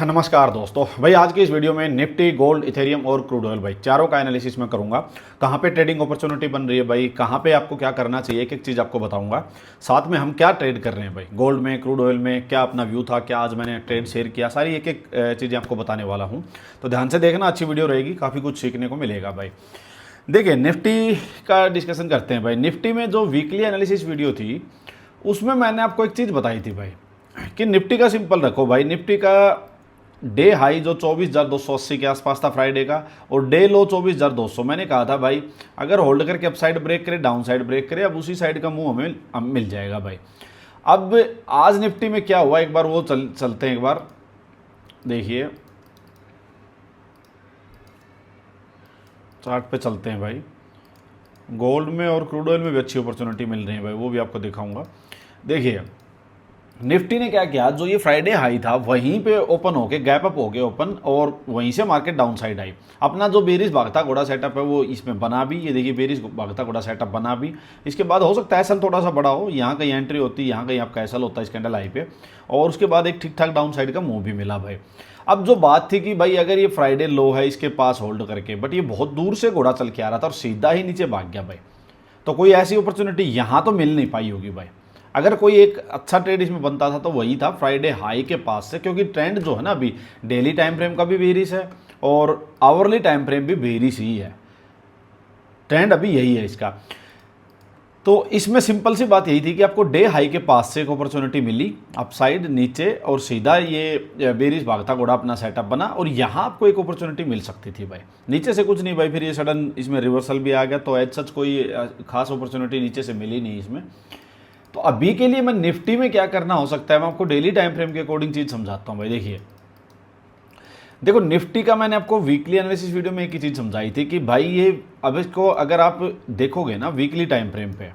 नमस्कार दोस्तों, भाई आज की इस वीडियो में निफ्टी, गोल्ड, इथेरियम और क्रूड ऑयल भाई चारों का एनालिसिस मैं करूंगा। कहां पे ट्रेडिंग अपॉर्चुनिटी बन रही है भाई, कहां पे आपको क्या करना चाहिए, एक एक चीज़ आपको बताऊंगा। साथ में हम क्या ट्रेड कर रहे हैं भाई, गोल्ड में, क्रूड ऑयल में क्या अपना व्यू था, क्या आज मैंने ट्रेड शेयर किया, सारी एक एक चीज़ें आपको बताने वाला हूँ। तो ध्यान से देखना, अच्छी वीडियो रहेगी, काफ़ी कुछ सीखने को मिलेगा भाई। देखिए निफ्टी का डिस्कशन करते हैं भाई। निफ्टी में जो वीकली एनालिसिस वीडियो थी उसमें मैंने आपको एक चीज़ बताई थी भाई कि निफ्टी का सिंपल रखो भाई। निफ्टी का डे हाई जो 24,280 के आसपास था फ्राइडे का, और डे लो 24,200। मैंने कहा था भाई अगर होल्ड करके अप साइड ब्रेक करे, डाउन साइड ब्रेक करे, अब उसी साइड का मुंह हमें मिल जाएगा भाई। अब आज निफ्टी में क्या हुआ एक बार वो चलते हैं, एक बार देखिए चार्ट पे चलते हैं भाई। गोल्ड में और क्रूड ऑयल में भी अच्छी अपॉर्चुनिटी मिल रही है भाई, वो भी आपको दिखाऊंगा। देखिए निफ्टी ने क्या किया, जो ये फ्राइडे हाई था वहीं पे ओपन होके गैप अप हो गया ओपन, और वहीं से मार्केट डाउन साइड आई। अपना जो बेरिस भागता घोड़ा सेटअप है वो इसमें बना भी, ये देखिए बेरिस भागता घोड़ा सेटअप बना भी। इसके बाद हो सकता है एसल थोड़ा सा बड़ा हो, यहाँ कहीं एंट्री होती है, यहाँ कहीं आपका एसल होता है इस कैंडल हाई पे, और उसके बाद एक ठीक ठाक डाउन साइड का मूव भी मिला भाई। अब जो बात थी कि भाई अगर ये फ्राइडे लो है इसके पास होल्ड करके, बट ये बहुत दूर से घोड़ा चल के आ रहा था और सीधा ही नीचे भाग गया भाई, तो कोई ऐसी अपॉर्चुनिटी यहाँ तो मिल नहीं पाई होगी भाई। अगर कोई एक अच्छा ट्रेड इसमें बनता था तो वही था फ्राइडे हाई के पास से, क्योंकि ट्रेंड जो है ना अभी डेली टाइम फ्रेम का भी बेरिश है और आवरली टाइम फ्रेम भी बेरिश ही है। ट्रेंड अभी यही है इसका। तो इसमें सिंपल सी बात यही थी कि आपको डे हाई के पास से एक अपॉर्चुनिटी मिली अपसाइड नीचे, और सीधा ये बेरिश भागता घोड़ा अपना सेटअप बना, और यहाँ आपको एक अपॉर्चुनिटी मिल सकती थी भाई। नीचे से कुछ नहीं भाई, फिर ये सडन इसमें रिवर्सल भी आ गया, तो एज सच कोई खास अपॉर्चुनिटी नीचे से मिली नहीं इसमें। तो अभी के लिए मैं निफ्टी में क्या करना हो सकता है, मैं आपको डेली टाइम फ्रेम के अकॉर्डिंग चीज़ समझाता हूँ भाई। देखो निफ्टी का मैंने आपको वीकली एनालिसिस वीडियो में एक ही चीज़ समझाई थी कि भाई ये अब इसको अगर आप देखोगे ना वीकली टाइम फ्रेम पे,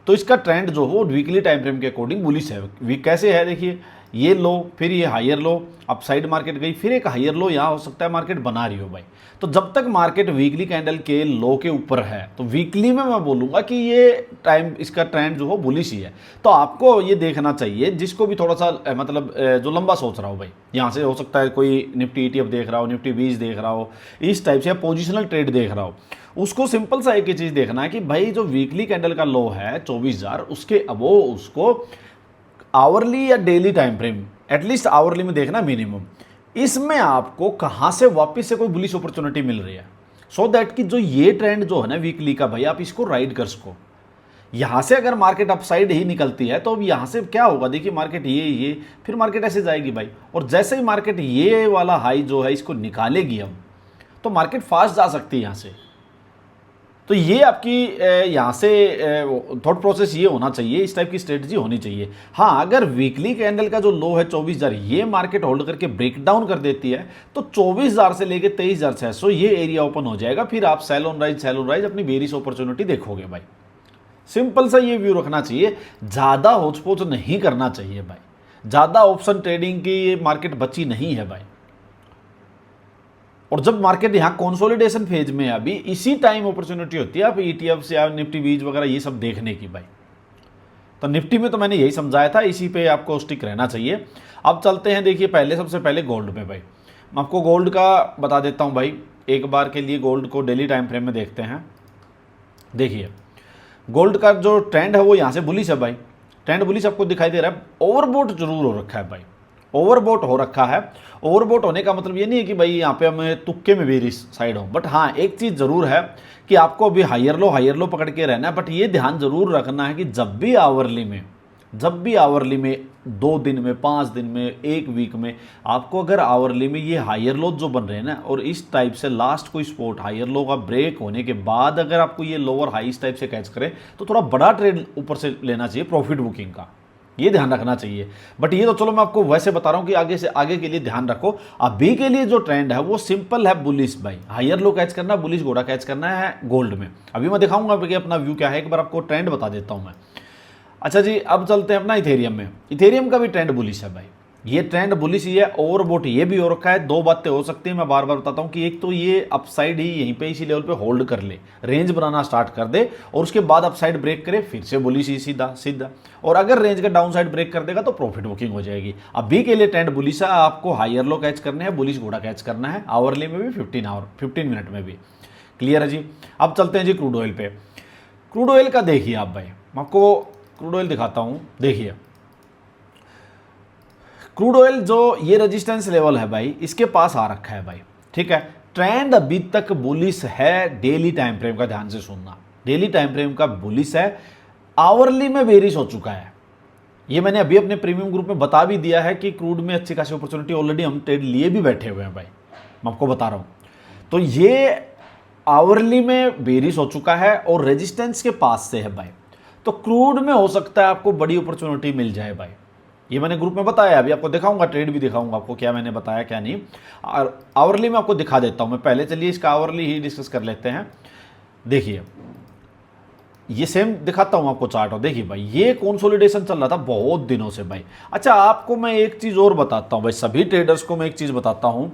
तो इसका ट्रेंड जो हो वीकली टाइम फ्रेम के अकॉर्डिंग बुलिश है। वीक कैसे है, देखिए ये लो, फिर ये हायर लो, अपसाइड मार्केट गई, फिर एक हायर लो यहाँ हो सकता है मार्केट बना रही हो भाई। तो जब तक मार्केट वीकली कैंडल के लो के ऊपर है तो वीकली में मैं बोलूँगा कि ये टाइम इसका ट्रेंड जो हो बुलिश ही है। तो आपको ये देखना चाहिए, जिसको भी थोड़ा सा मतलब जो लंबा सोच रहा हो भाई, यहाँ से हो सकता है कोई निफ्टी ETF देख रहा हो, निफ्टी 20 देख रहा हो, इस टाइप से, या पोजिशनल ट्रेड देख रहा हो, उसको सिंपल सा एक ही चीज़ देखना है कि भाई जो वीकली कैंडल का लो है 24,000, उसके अबो उसको आवरली या daily time frame, at least hourly में देखना मिनिमम, इसमें आपको कहां से वापस से कोई बुलिश अपॉर्चुनिटी मिल रही है, सो दैट कि जो ये ट्रेंड जो है ना वीकली का भाई, आप इसको राइड कर सको। यहां से अगर मार्केट अपसाइड ही निकलती है तो अब यहां से क्या होगा, देखिए मार्केट ये फिर मार्केट ऐसे जाएगी भाई, और जैसे ही मार्केट ये वाला हाई जो है इसको निकालेगी अब, तो मार्केट फास्ट जा सकती है यहां से। तो ये आपकी यहाँ से थॉट प्रोसेस ये होना चाहिए, इस टाइप की स्ट्रेटजी होनी चाहिए। हाँ, अगर वीकली कैंडल का जो लो है 24,000, ये मार्केट होल्ड करके ब्रेक डाउन कर देती है तो 24,000 से लेके 23,600 ये एरिया ओपन हो जाएगा। फिर आप सेल ऑन राइज अपनी बेरिश अपॉर्चुनिटी देखोगे भाई। सिंपल सा ये व्यू रखना चाहिए, ज़्यादा होचपोच नहीं करना चाहिए भाई, ज़्यादा ऑप्शन ट्रेडिंग की मार्केट बची नहीं है भाई। और जब मार्केट यहाँ कंसोलिडेशन फेज में है अभी, इसी टाइम अपॉर्चुनिटी होती है आप ETFs या निफ्टी 20 वगैरह ये सब देखने की भाई। तो निफ्टी में तो मैंने यही समझाया था, इसी पे आपको स्टिक रहना चाहिए। अब चलते हैं, देखिए सबसे पहले गोल्ड में भाई। मैं आपको गोल्ड का बता देता हूँ भाई, एक बार के लिए गोल्ड को डेली टाइम फ्रेम में देखते हैं। देखिए गोल्ड का जो ट्रेंड है वो यहाँ से बुलिश है भाई, ट्रेंड बुलिश आपको दिखाई दे रहा है। ओवरबोट जरूर हो रखा है भाई, ओवरबोट हो रखा है। ओवरबोट होने का मतलब ये नहीं है कि भाई यहाँ पे हमें तुक्के में बेरिश साइड हो, बट हाँ एक चीज़ ज़रूर है कि आपको अभी हायर लो पकड़ के रहना है। बट ये ध्यान जरूर रखना है कि जब भी आवरली में 2 दिन में, 5 दिन में, 1 वीक में, आपको अगर आवरली में ये हायर लो जो बन रहे हैं ना, और इस टाइप से लास्ट कोई स्पॉट हायर लो का ब्रेक होने के बाद अगर आपको ये लोअर हाई इस टाइप से कैच करे, तो थोड़ा बड़ा ट्रेड ऊपर से लेना चाहिए प्रॉफिट बुकिंग का, ये ध्यान रखना चाहिए। बट ये तो चलो मैं आपको वैसे बता रहा हूं कि आगे से आगे के लिए ध्यान रखो। अभी के लिए जो ट्रेंड है वो सिंपल है बुलिश भाई, हायर लो कैच करना, बुलिश घोड़ा कैच करना है गोल्ड में। अभी मैं दिखाऊंगा कि अपना व्यू क्या है, एक बार आपको ट्रेंड बता देता हूं मैं। अच्छा जी, अब चलते हैं अपना इथेरियम में। इथेरियम का भी ट्रेंड बुलिश है भाई। ये ट्रेंड बुलिश ही है, ओवरबोट ये भी हो रखा है। दो बातें हो सकती हैं, मैं बार बार बताता हूं कि एक तो ये अपसाइड ही यहीं पे इसी लेवल पे होल्ड कर ले, रेंज बनाना स्टार्ट कर दे और उसके बाद अपसाइड ब्रेक करे, फिर से बुलिश ही सीधा सीधा। और अगर रेंज का डाउन साइड ब्रेक कर देगा तो प्रॉफिट बुकिंग हो जाएगी। अभी के लिए ट्रेंड बुलिश है, आपको हायर लो कैच करने हैं, बुलिश घोड़ा कैच करना है, आवरली में भी 15 मिनट में भी। क्लियर है जी। अब चलते हैं जी क्रूड ऑयल पे। क्रूड ऑयल का देखिए आप भाई, मैं आपको क्रूड ऑयल दिखाता हूं। देखिए क्रूड ऑयल जो ये रेजिस्टेंस लेवल है भाई, इसके पास आ रखा है भाई, ठीक है। ट्रेंड अभी तक बुलिश है, डेली टाइम फ्रेम का ध्यान से सुनना, डेली टाइम फ्रेम का बुलिश है, आवरली में बेरिश हो चुका है। ये मैंने अभी अपने प्रीमियम ग्रुप में बता भी दिया है कि क्रूड में अच्छी खासी अपॉर्चुनिटी ऑलरेडी हम ट्रेड लिए भी बैठे हुए हैं भाई, मैं आपको बता रहा हूं। तो ये आवरली में बेरिश हो चुका है और रेजिस्टेंस के पास से है भाई, तो क्रूड में हो सकता है आपको बड़ी अपॉर्चुनिटी मिल जाए भाई। ये मैंने ग्रुप में बताया, अभी आपको दिखाऊंगा, ट्रेड भी दिखाऊंगा आपको क्या मैंने बताया क्या नहीं। और आवरली में आपको दिखा देता हूं मैं पहले, चलिए इसका आवरली ही डिस्कस कर लेते हैं। देखिए ये सेम दिखाता हूं आपको चार्ट, और देखिए भाई ये कंसोलिडेशन चल रहा था बहुत दिनों से भाई। अच्छा आपको मैं एक चीज और बताता हूं भाई, सभी ट्रेडर्स को मैं एक चीज बताता हूं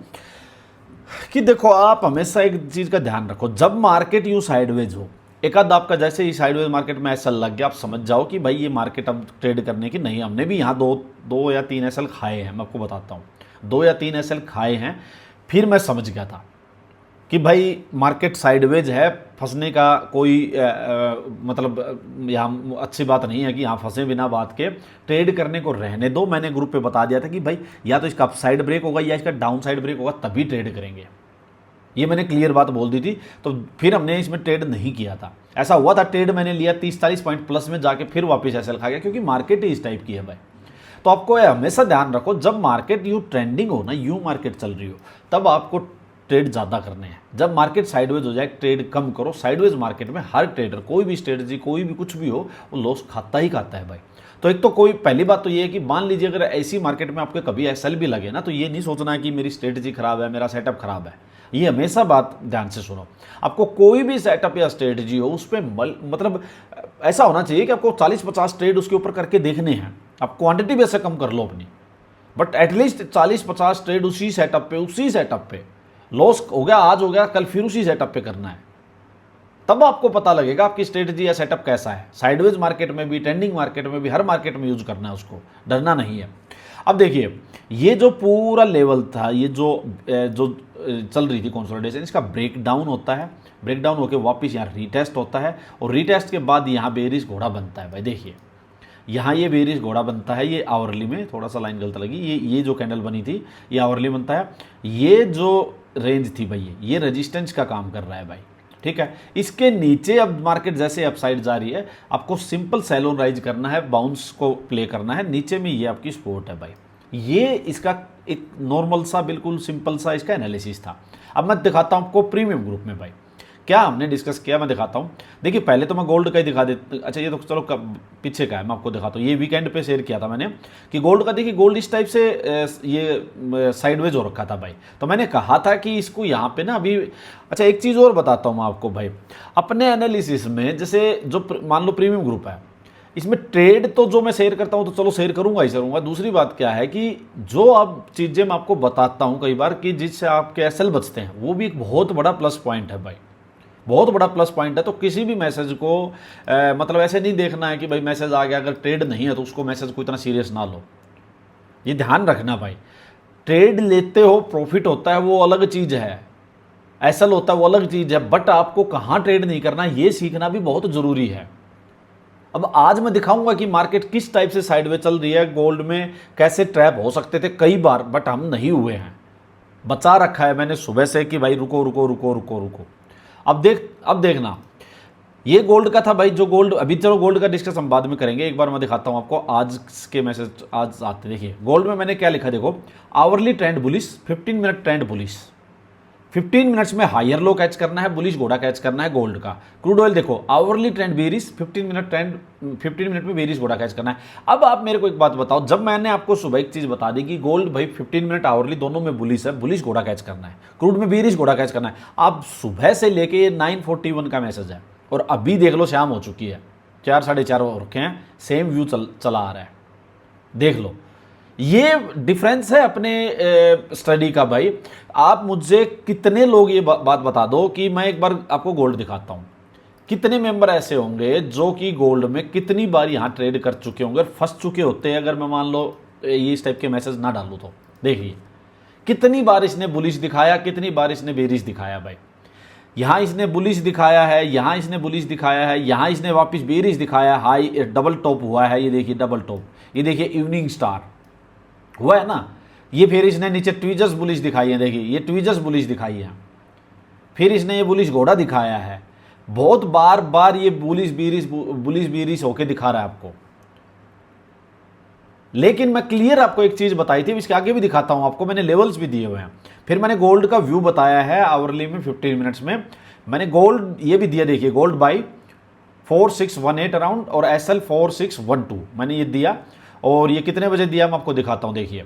कि देखो आप हमेशा एक चीज का ध्यान रखो, जब मार्केट यूं साइडवेज हो, एक आध आपका जैसे ही साइडवेज मार्केट में ऐसा लग गया, आप समझ जाओ कि भाई ये मार्केट अब ट्रेड करने की नहीं। हमने भी यहाँ दो या तीन एसएल खाए हैं, मैं आपको बताता हूँ, 2 या 3 एसएल खाए हैं, फिर मैं समझ गया था कि भाई मार्केट साइडवेज है, फंसने का कोई मतलब यहाँ अच्छी बात नहीं है कि यहाँ फंसे बिना बात के, ट्रेड करने को रहने दो। मैंने ग्रुप पे बता दिया था कि भाई या तो इसका अप साइड ब्रेक होगा या इसका डाउन साइड ब्रेक होगा, तभी ट्रेड करेंगे, ये मैंने क्लियर बात बोल दी थी। तो फिर हमने इसमें ट्रेड नहीं किया था। ऐसा हुआ था ट्रेड मैंने लिया 30-40 पॉइंट प्लस में, जाके फिर वापस एसएल खा गया, क्योंकि मार्केट ही इस टाइप की है भाई। तो आपको हमेशा ध्यान रखो, जब मार्केट यूँ ट्रेंडिंग हो ना, यूँ मार्केट चल रही हो, तब आपको ट्रेड ज़्यादा करने हैं। जब मार्केट साइडवेज हो जाए ट्रेड कम करो। साइडवेज मार्केट में हर ट्रेडर, कोई भी स्ट्रेटजी, कोई भी कुछ भी हो, वो लॉस खाता ही खाता है भाई। तो एक तो कोई पहली बात तो ये है कि मान लीजिए अगर ऐसी मार्केट में आपके कभी एसएल भी लगे ना, तो ये नहीं सोचना है कि मेरी स्ट्रेटजी खराब है, मेरा सेटअप खराब है। ये हमेशा बात ध्यान से सुनो, आपको कोई भी सेटअप या स्ट्रेटजी हो उस पर मतलब ऐसा होना चाहिए कि आपको 40-50 ट्रेड उसके ऊपर करके देखने हैं। आप क्वांटिटी वैसे कम कर लो अपनी, बट एटलीस्ट 40-50 ट्रेड उसी सेटअप पे लॉस हो गया, आज हो गया, कल फिर उसी सेटअप पे करना है। तब आपको पता लगेगा आपकी स्ट्रेटजी या सेटअप कैसा है। साइडवेज मार्केट में भी, ट्रेंडिंग मार्केट में भी, हर मार्केट में यूज करना है उसको, डरना नहीं है। अब देखिए ये जो पूरा लेवल था, ये जो चल रही थी कंसोलिडेशन, इसका ब्रेकडाउन होता है, ब्रेकडाउन होकर वापस यहाँ रीटेस्ट होता है, और रीटेस्ट के बाद यहाँ बेरिश घोड़ा बनता है भाई। देखिए यहाँ ये बेरिश घोड़ा बनता है, ये आवरली में, थोड़ा सा लाइन गलत लगी, ये जो कैंडल बनी थी ये आवरली बनता है। ये जो रेंज थी भाई, ये रेजिस्टेंस का काम कर रहा है भाई, ठीक है। इसके नीचे अब मार्केट जैसे अपसाइड जा रही है, आपको सिंपल सेल राइज करना है, बाउंस को प्ले करना है। नीचे में ये आपकी सपोर्ट है भाई। ये इसका एक नॉर्मल सा, बिल्कुल सिंपल सा इसका एनालिसिस था। अब मैं दिखाता हूँ आपको प्रीमियम ग्रुप में भाई क्या हमने डिस्कस किया, मैं दिखाता हूँ। देखिए पहले तो मैं गोल्ड का ही दिखा देता, अच्छा ये तो चलो पीछे का है, मैं आपको दिखाता हूँ। ये वीकेंड पे शेयर किया था मैंने कि गोल्ड का, देखिए गोल्ड इस टाइप से ये साइडवेज हो रखा था भाई। तो मैंने कहा था कि इसको यहाँ पे ना अभी, अच्छा एक चीज़ और बताता हूँ मैं आपको भाई, अपने एनालिसिस में जैसे जो मान लो प्रीमियम ग्रुप है, इसमें ट्रेड तो जो मैं शेयर करता हूँ तो चलो शेयर करूंगा ही करूंगा। दूसरी बात क्या है कि जो अब चीज़ें मैं आपको बताता हूँ कई बार कि जिससे आपके एसएल बचते हैं, वो भी एक बहुत बड़ा प्लस पॉइंट है भाई, बहुत बड़ा प्लस पॉइंट है। तो किसी भी मैसेज को मतलब ऐसे नहीं देखना है कि भाई मैसेज आ गया, अगर ट्रेड नहीं है तो उसको मैसेज को इतना सीरियस ना लो, ये ध्यान रखना भाई। ट्रेड लेते हो, प्रॉफिट होता है, वो अलग चीज़ है, एसएल होता है वो अलग चीज़ है, बट आपको कहाँ ट्रेड नहीं करना ये सीखना भी बहुत ज़रूरी है। अब आज मैं दिखाऊंगा कि मार्केट किस टाइप से साइडवेज चल रही है, गोल्ड में कैसे ट्रैप हो सकते थे कई बार, बट हम नहीं हुए हैं, बचा रखा है मैंने सुबह से कि भाई रुको रुको रुको रुको रुको। अब देखना, ये गोल्ड का था भाई, जो गोल्ड, अभी चलो गोल्ड का डिस्कस हम बाद में करेंगे, एक बार मैं दिखाता हूं आपको आज के मैसेज आज आते। देखिए गोल्ड में मैंने क्या लिखा, देखो hourly trend bullish, 15 minute trend bullish, 15 minutes में हायर लो कैच करना है, बुलिश घोड़ा कैच करना है गोल्ड का। क्रूड ऑयल देखो आवरली ट्रेंड बेरिश, 15 मिनट में बेरिश घोड़ा कैच करना है। अब आप मेरे को एक बात बताओ, जब मैंने आपको सुबह एक चीज बता दी कि गोल्ड भाई 15 मिनट आवरली दोनों में बुलिश है, बुलिश घोड़ा कैच करना है, क्रूड में बेरिश घोड़ा कैच करना है। अब सुबह से लेके 9:41 का मैसेज है, और अभी देख लो शाम हो चुकी है, 4 साढ़े 4 हो रखे हैं, सेम व्यू चला आ रहा है, देख लो। ये डिफरेंस है अपने स्टडी का भाई। आप मुझे कितने लोग ये बात बता दो कि मैं एक बार आपको गोल्ड दिखाता हूं, कितने मेंबर ऐसे होंगे जो कि गोल्ड में कितनी बार यहां ट्रेड कर चुके होंगे और फंस चुके होते हैं, अगर मैं मान लो ये इस टाइप के मैसेज ना डालूं तो। देखिए कितनी बार इसने बुलिश दिखाया, कितनी बार इसने बेरिश दिखाया भाई। यहां इसने बुलिश दिखाया है, यहां इसने बुलिश दिखाया है, यहां इसने वापस बेरिश दिखाया, हाई डबल टॉप हुआ है, ये देखिए डबल टॉप, ये देखिए इवनिंग स्टार हुआ है ना। ये फिर इसने नीचे ट्वीजर्स बुलिश दिखाई है, देखिए ये ट्वीजर्स बुलिश दिखाई है, फिर इसने ये बुलिश घोड़ा दिखाया है। बहुत बार बार ये बुलिश बीरिश होके दिखा रहा है आपको। लेकिन मैं क्लियर आपको एक चीज बताई थी, इसके आगे भी दिखाता हूं आपको, मैंने लेवल्स भी दिए हुए हैं। फिर मैंने गोल्ड का व्यू बताया है आवरली में 15 मिनट्स में। मैंने गोल्ड ये भी दिया, देखिए गोल्ड बाई 4618 अराउंड और एसएल 4612 मैंने ये दिया। और ये कितने बजे दिया मैं आपको दिखाता हूं, देखिए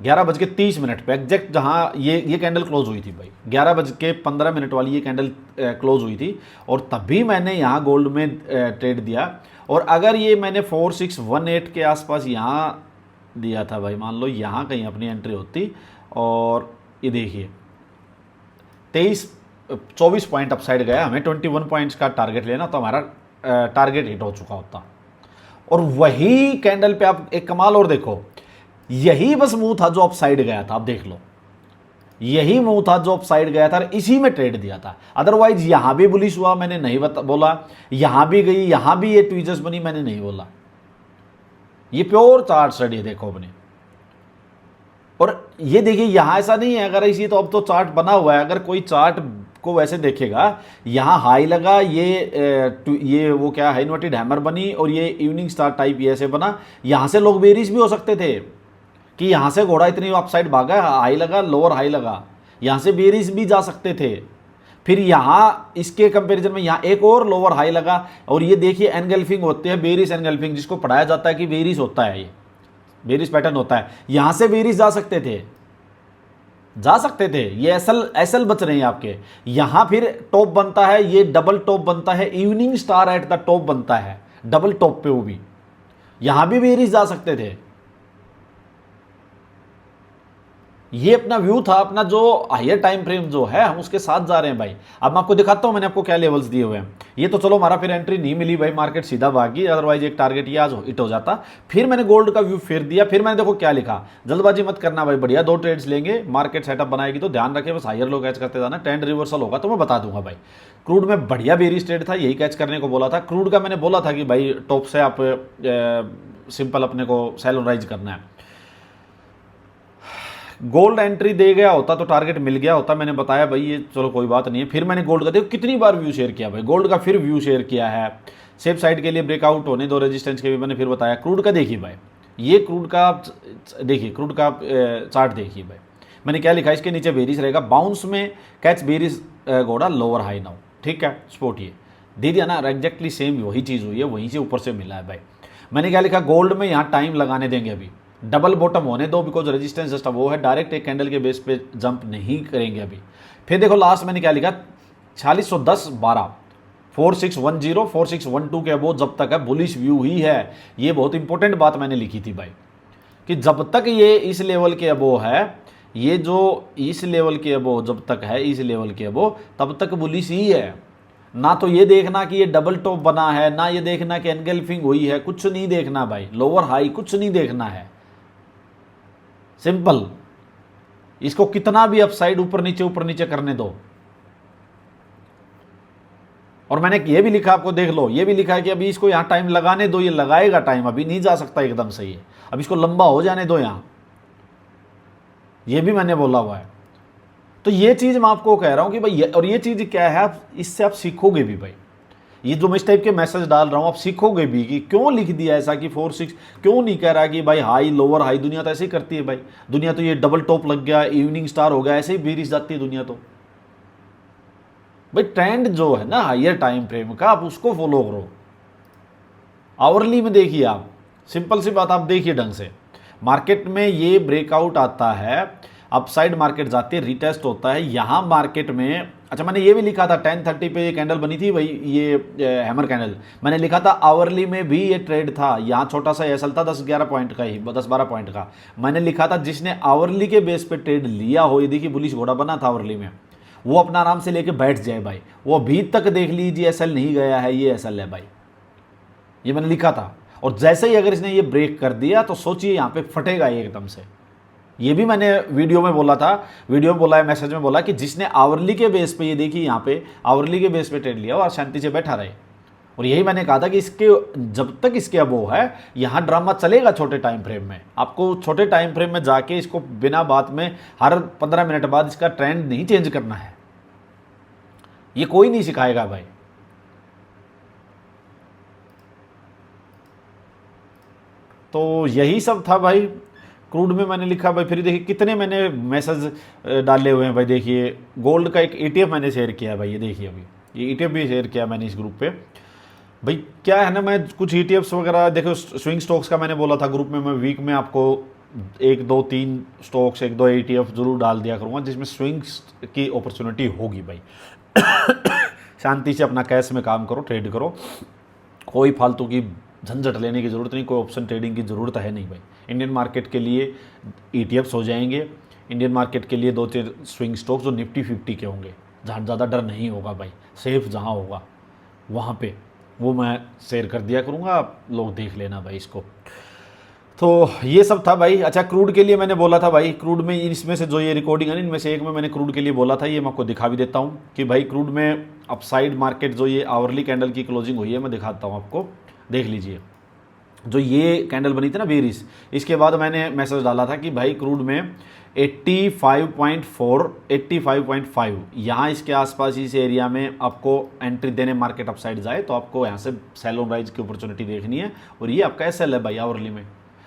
11:30 पे एग्जैक्ट जहां ये कैंडल क्लोज हुई थी भाई, 11:15 वाली ये कैंडल क्लोज हुई थी। और तभी मैंने यहाँ गोल्ड में ट्रेड दिया। और अगर ये मैंने 4618 के आसपास यहाँ दिया था भाई, मान लो यहाँ कहीं अपनी एंट्री होती और ये देखिए 24 पॉइंट अपसाइड गया, हमें 21 पॉइंट्स का टारगेट लेना तो हमारा टारगेट हिट हो चुका होता। और वही कैंडल पे आप एक कमाल और देखो, यही बस मुंह था जो अपसाइड गया था, आप देख लो यही मुंह था जो अपसाइड गया था, इसी में ट्रेड दिया था। अदरवाइज यहां भी बुलिश हुआ मैंने नहीं बोला, यहां भी गई, यहां भी ये ट्वीजर्स बनी मैंने नहीं बोला। ये प्योर चार्ट स्टडी है, देखो अपने। और ये देखिए यहां ऐसा नहीं है, अगर इसी तो अब तो चार्ट बना हुआ है, अगर कोई चार्ट को वैसे देखेगा, यहां हाई लगा, ये वो क्या है इन्वर्टेड हैमर बनी और ये इवनिंग स्टार टाइप ये ऐसे बना। यहां से लोग बेरिश भी हो सकते थे कि यहां से घोड़ा इतनी अपसाइड भागा, हाई लगा, लोअर हाई लगा, यहां से बेरिश भी जा सकते थे। फिर यहां इसके कंपैरिजन में यहां एक और लोअर हाई लगा और ये देखिए एनगल्फिंग होते हैं, बेरिश एनगल्फिंग, जिसको पढ़ाया जाता है कि बेरिश होता है, ये बेरिश पैटर्न होता है। यहां से बेरिश जा सकते थे, ये एसएल बच रहे हैं आपके। यहां फिर टॉप बनता है, ये डबल टॉप बनता है, evening star at the top बनता है डबल टॉप पे, वो भी यहां भी बेरिश जा सकते थे। ये अपना व्यू था, अपना जो हायर टाइम फ्रेम जो है हम उसके साथ जा रहे हैं भाई। अब मैं आपको दिखाता हूं मैंने आपको क्या लेवल्स दिए हुए हैं। ये तो चलो हमारा फिर एंट्री नहीं मिली भाई, मार्केट सीधा भागी, अदरवाइज एक टारगेट ये आज हिट हो जाता। फिर मैंने गोल्ड का व्यू फिर दिया, फिर मैंने देखो क्या लिखा, जल्दबाजी मत करना भाई, बढ़िया 2 ट्रेड्स लेंगे, मार्केट सेटअप बनाएगी तो ध्यान रखें बस हायर लो कैच करते जाना, ट्रेंड रिवर्सल होगा तो मैं बता दूंगा भाई। क्रूड में बढ़िया बेरिश ट्रेड था, यही कैच करने को बोला था। क्रूड का मैंने बोला था कि भाई टॉप से आप सिंपल अपने को सेल राइज करना है। गोल्ड एंट्री दे गया होता तो टारगेट मिल गया होता, मैंने बताया भाई ये चलो कोई बात नहीं है। फिर मैंने गोल्ड का देखो कितनी बार व्यू शेयर किया भाई, गोल्ड का फिर व्यू शेयर किया है, सेफ साइड के लिए ब्रेकआउट होने दो रेजिस्टेंस के भी मैंने फिर बताया। क्रूड का देखिए भाई, ये क्रूड का देखिए, क्रूड का चार्ट देखिए भाई, मैंने क्या लिखा, इसके नीचे बेरिश रहेगा, बाउंस में कैच बेरिश घोड़ा लोअर हाई नाउ, ठीक है स्पोर्ट ये दे दिया ना, एग्जैक्टली सेम वही चीज़ हुई है, वहीं से ऊपर से मिला है भाई। मैंने क्या लिखा, गोल्ड में यहाँ टाइम लगाने देंगे, अभी डबल बॉटम होने दो, बिकॉज रेजिस्टेंस जस्ट वो है, डायरेक्ट एक कैंडल के बेस पे जंप नहीं करेंगे अभी। फिर देखो लास्ट मैंने क्या लिखा, 4610-12 4610 4612 के अबो जब तक है बुलिश व्यू ही है। ये बहुत इंपॉर्टेंट बात मैंने लिखी थी भाई, कि जब तक ये इस लेवल के अबो है, ये जो इस लेवल के अबो जब तक है, इस लेवल के अबो तब तक बुलिश ही है। ना तो ये देखना कि ये डबल टॉप बना है, ना ये देखना कि एनगल्फिंग हुई है, कुछ नहीं देखना भाई, लोअर हाई कुछ नहीं देखना है, सिंपल। इसको कितना भी अपसाइड ऊपर नीचे करने दो। और मैंने ये भी लिखा, आपको देख लो, ये भी लिखा है कि अभी इसको यहां टाइम लगाने दो, ये लगाएगा टाइम, अभी नहीं जा सकता एकदम सही है, अब इसको लंबा हो जाने दो यहां, ये भी मैंने बोला हुआ है। तो ये चीज मैं आपको कह रहा हूं कि भाई, और ये चीज क्या है, आप इससे आप सीखोगे भी भाई, ये जो मैं इस टाइप के मैसेज डाल रहा हूं आप सीखोगे भी कि क्यों लिख दिया ऐसा कि 4-6 क्यों नहीं कह रहा कि भाई हाई लोअर हाई, दुनिया तो ऐसे ही करती है भाई, दुनिया तो ये डबल टॉप लग गया, इवनिंग स्टार हो गया, ऐसे ही बेरिश जाती है दुनिया। तो भाई ट्रेंड जो है ना हायर टाइम फ्रेम का, आप उसको फॉलो करो। आवरली में देखिए आप, सिंपल सी बात आप देखिए ढंग से, मार्केट में ये ब्रेकआउट आता है, अपसाइड मार्केट जाती है, रिटेस्ट होता है, यहां मार्केट में अच्छा, मैंने ये भी लिखा था 10:30 पे ये कैंडल बनी थी, वही ये हैमर कैंडल, मैंने लिखा था आवरली में भी ये ट्रेड था, यहाँ छोटा सा एसल था 10-11 पॉइंट का ही, 10-12 पॉइंट का। मैंने लिखा था जिसने आवरली के बेस पे ट्रेड लिया हो, ये देखिए बुलिश घोड़ा बना था आवरली में, वो अपना आराम से लेके बैठ जाए भाई। वो अभी तक देख लीजिए एसल नहीं गया है, ये एसल है भाई, ये मैंने लिखा था। और जैसे ही अगर इसने ये ब्रेक कर दिया तो सोचिए यहाँ पे फटेगा ये एकदम से। ये भी मैंने वीडियो में बोला था, वीडियो में बोला है, मैसेज में बोला कि जिसने आवरली के बेस पे, ये देखिए यहाँ पे आवरली के बेस पे ट्रेड लिया और शांति से बैठा रहे। और यही मैंने कहा था कि इसके जब तक इसके अब वो है, यहाँ ड्रामा चलेगा छोटे टाइम फ्रेम में। आपको छोटे टाइम फ्रेम में जाके इसको बिना बात में हर 15 मिनट बाद इसका ट्रेंड नहीं चेंज करना है, ये कोई नहीं सिखाएगा भाई। तो यही सब था भाई क्रूड में मैंने लिखा भाई। फिर देखिए कितने मैंने मैसेज डाले हुए हैं भाई। देखिए गोल्ड का एक ETF मैंने शेयर किया है भाई, ये देखिए अभी ये ETF भी शेयर किया मैंने इस ग्रुप पे। भाई क्या है ना, मैं कुछ ETFs वगैरह देखो, स्विंग स्टॉक्स का मैंने बोला था ग्रुप में, मैं वीक में आपको 1, 2, 3 स्टॉक्स, 1, 2 ETF जरूर डाल दिया करूँगा जिसमें स्विंग्स की अपॉर्चुनिटी होगी भाई। शांति से अपना कैश में काम करो, ट्रेड करो, कोई फालतू की झंझट लेने की ज़रूरत नहीं, कोई ऑप्शन ट्रेडिंग की ज़रूरत है नहीं भाई। इंडियन मार्केट के लिए ETFs हो जाएंगे, इंडियन मार्केट के लिए 2-4 स्विंग स्टॉक्स जो निफ्टी 50 के होंगे, जहाँ ज़्यादा डर नहीं होगा भाई, सेफ जहाँ होगा वहाँ पे, वो मैं शेयर कर दिया करूँगा, आप लोग देख लेना भाई इसको। तो ये सब था भाई। अच्छा, क्रूड के लिए मैंने बोला था भाई, क्रूड में इसमें से जो ये रिकॉर्डिंग है ना, इनमें से एक में मैंने क्रूड के लिए बोला था, ये मैं आपको दिखा भी देता हूँ कि भाई क्रूड में अपसाइड मार्केट जो ये आवरली कैंडल की क्लोजिंग हुई है, मैं दिखाता हूँ आपको, देख लीजिए। जो ये कैंडल बनी थी ना बेरिश, इसके बाद मैंने मैसेज डाला था कि भाई क्रूड में 85.4, 85.5 यहाँ इसके आसपास इस एरिया में आपको एंट्री देने, मार्केट अपसाइड जाए तो आपको यहाँ से सेल ऑन राइज की अपॉर्चुनिटी देखनी है। और ये आपका SL है भाई आवरली में,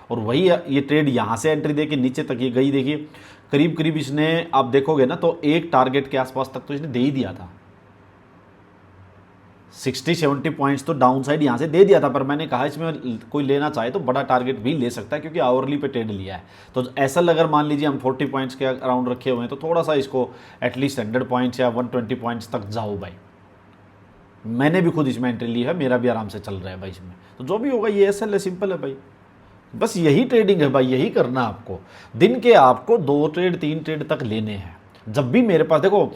और वही ये ट्रेड यहाँ से एंट्री दे के नीचे तक ये गई। देखिए करीब करीब इसने, आप देखोगे ना तो एक टारगेट के आसपास तक तो इसने दे ही दिया था, 60-70 पॉइंट्स तो डाउन साइड यहाँ से दे दिया था। पर मैंने कहा इसमें कोई लेना चाहे तो बड़ा टारगेट भी ले सकता है, क्योंकि आवरली पे ट्रेड लिया है। तो एसएल अगर मान लीजिए हम 40 पॉइंट्स के अराउंड रखे हुए हैं तो थोड़ा सा इसको एटलीस्ट 100 पॉइंट्स या 120 पॉइंट्स तक जाओ भाई। मैंने भी खुद इसमें एंट्री ली है, मेरा भी आराम से चल रहा है भाई इसमें। तो जो भी होगा ये एसएल है, सिंपल है भाई, बस यही ट्रेडिंग है भाई, यही करना आपको। दिन के आपको 2 ट्रेड 3 ट्रेड तक लेने हैं। जब भी मेरे पास, देखो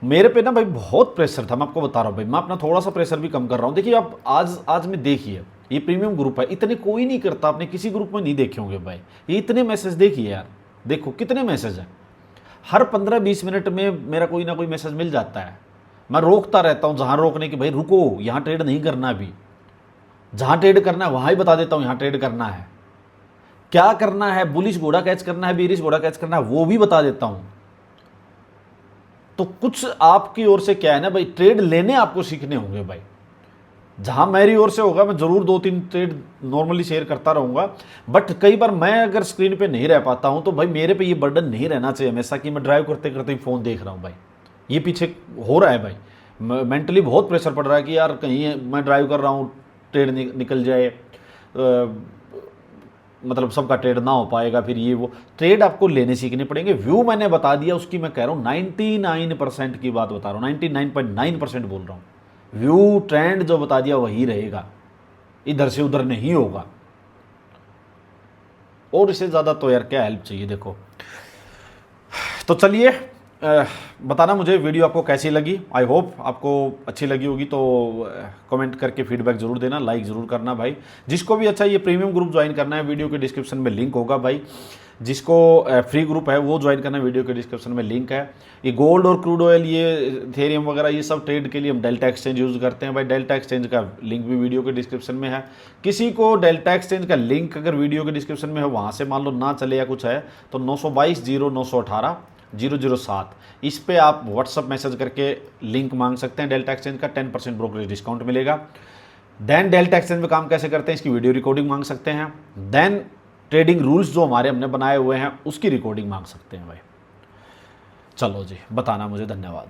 मेरे पे ना भाई बहुत प्रेशर था, मैं आपको बता रहा हूँ भाई, मैं अपना थोड़ा सा प्रेशर भी कम कर रहा हूँ। देखिए आप आज में देखिए, ये प्रीमियम ग्रुप है, इतने कोई नहीं करता, आपने किसी ग्रुप में नहीं देखे होंगे भाई। ये इतने मैसेज देखिए यार, देखो कितने मैसेज हैं, हर 15-20 मिनट में मेरा कोई ना कोई मैसेज मिल जाता है। मैं रोकता रहता हूँ जहाँ रोकने की, भाई रुको, यहाँ ट्रेड नहीं करना, अभी जहाँ ट्रेड करना है वहाँ ही बता देता हूँ, यहाँ ट्रेड करना है, क्या करना है, बुलिश घोड़ा कैच करना है, बेरिश घोड़ा कैच करना है, वो भी बता देता हूँ। तो कुछ आपकी ओर से क्या है ना भाई, ट्रेड लेने आपको सीखने होंगे भाई। जहां मेरी ओर से होगा मैं जरूर 2-3 ट्रेड नॉर्मली शेयर करता रहूंगा, बट कई बार मैं अगर स्क्रीन पे नहीं रह पाता हूं तो भाई मेरे पे ये बर्डन नहीं रहना चाहिए हमेशा कि मैं ड्राइव करते करते ही फोन देख रहा हूं भाई। ये पीछे हो रहा है भाई, मेंटली बहुत प्रेशर पड़ रहा है कि यार कहीं मैं ड्राइव कर रहा हूँ ट्रेड निकल जाए, मतलब सबका ट्रेड ना हो पाएगा, फिर ये वो ट्रेड आपको लेने सीखने पड़ेंगे। व्यू मैंने बता दिया उसकी, मैं कह रहा हूँ 99% की बात बता रहा हूँ, 99.9% बोल रहा हूँ। व्यू ट्रेंड जो बता दिया वही रहेगा, इधर से उधर नहीं होगा। और इससे ज़्यादा तो यार क्या हेल्प चाहिए। देखो तो चलिए बताना मुझे वीडियो आपको कैसी लगी। आई होप आपको अच्छी लगी होगी, तो कमेंट करके फीडबैक जरूर देना, लाइक ज़रूर करना भाई। जिसको भी अच्छा ये प्रीमियम ग्रुप ज्वाइन करना है, वीडियो के डिस्क्रिप्शन में लिंक होगा भाई। जिसको फ्री ग्रुप है वो ज्वाइन करना है, वीडियो के डिस्क्रिप्शन में लिंक है। ये गोल्ड और क्रूड ऑयल, ये इथेरियम वगैरह, ये सब ट्रेड के लिए हम डेल्टा एक्सचेंज यूज़ करते हैं भाई। डेल्टा एक्सचेंज का लिंक भी वीडियो के डिस्क्रिप्शन में है। किसी को डेल्टा एक्सचेंज का लिंक अगर वीडियो के डिस्क्रिप्शन में है, वहाँ से मान लो ना चले या कुछ है, तो 922-0918-007 इस पे आप व्हाट्सअप मैसेज करके लिंक मांग सकते हैं डेल्टा एक्सचेंज का, 10% ब्रोकरेज डिस्काउंट मिलेगा। देन डेल्टा एक्सचेंज में काम कैसे करते हैं इसकी वीडियो रिकॉर्डिंग मांग सकते हैं। देन ट्रेडिंग रूल्स जो हमारे हमने बनाए हुए हैं उसकी रिकॉर्डिंग मांग सकते हैं भाई। चलो जी, बताना मुझे, धन्यवाद।